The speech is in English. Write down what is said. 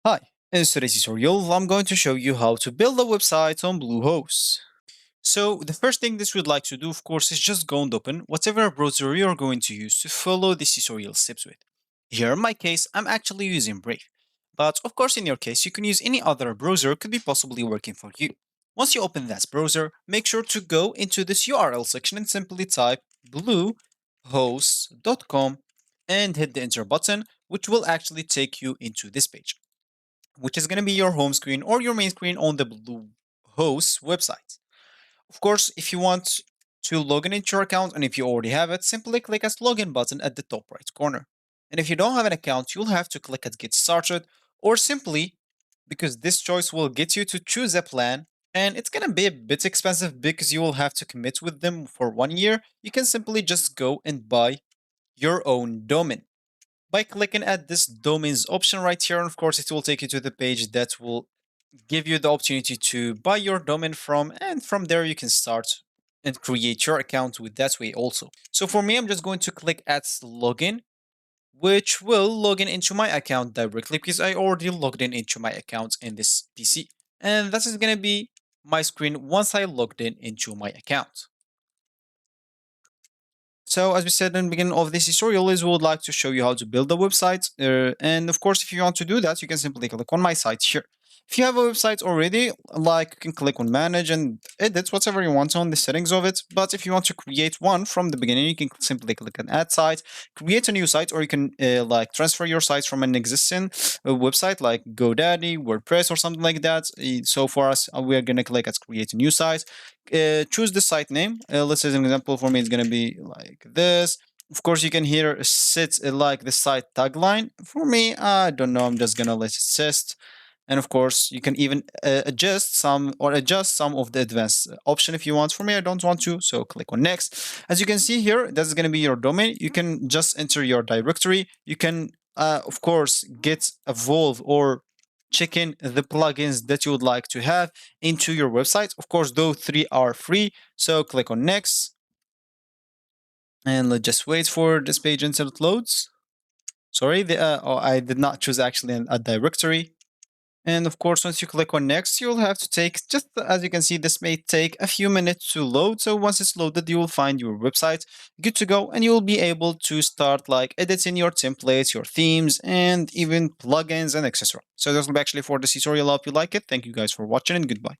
Hi, in today's tutorial, I'm going to show you how to build a website on Bluehost. So the first thing this we'd like to do, of course, is just go and open whatever browser you're going to use to follow this tutorial steps with. Here in my case, I'm actually using Brave. But of course, in your case, you can use any other browser could be possibly working for you. Once you open that browser, make sure to go into this URL section and simply type bluehost.com and hit the enter button, which will actually take you into this page, which is going to be your home screen or your main screen on the Bluehost website. Of course, if you want to log in into your account and if you already have it, simply click as login button at the top right corner. And if you don't have an account, you'll have to click at get started or simply because this choice will get you to choose a plan and it's going to be a bit expensive because you will have to commit with them for 1 year. You can simply just go and buy your own domain by clicking at this domains option right here. And of course, it will take you to the page that will give you the opportunity to buy your domain from. And from there, you can start and create your account with that way also. So for me, I'm just going to click at login, which will log in into my account directly because I already logged in into my account in this PC. And this is going to be my screen once I logged in into my account. So as we said in the beginning of this tutorial is we would like to show you how to build a website. And of course, if you want to do that, you can simply click on my site here. If you have a website already, like you can click on manage and edit whatever you want on the settings of it. But if you want to create one from the beginning, you can simply click on add site, create a new site, or you can like transfer your site from an existing website like GoDaddy, WordPress, or something like that. So for us, we are going to click at create a new site. Choose the site name. Let's say as an example for me, it's going to be like this. Of course, you can here set like the site tagline. For me, I don't know. I'm just going to let it test. And of course, you can even adjust some of the advanced option if you want. For me, I don't want to, so click on next. As you can see here, that's going to be your domain. You can just enter your directory. You can, of course, get evolve or check in the plugins that you would like to have into your website. Of course, those three are free. So click on next. And let's just wait for this page until it loads. Sorry, I did not choose actually a directory. And of course, once you click on next, you'll have to take, just as you can see, this may take a few minutes to load. So once it's loaded, you will find your website good to go and you will be able to start like editing your templates, your themes, and even plugins and etc. So this will be actually for this tutorial. I hope you like it. Thank you guys for watching and goodbye.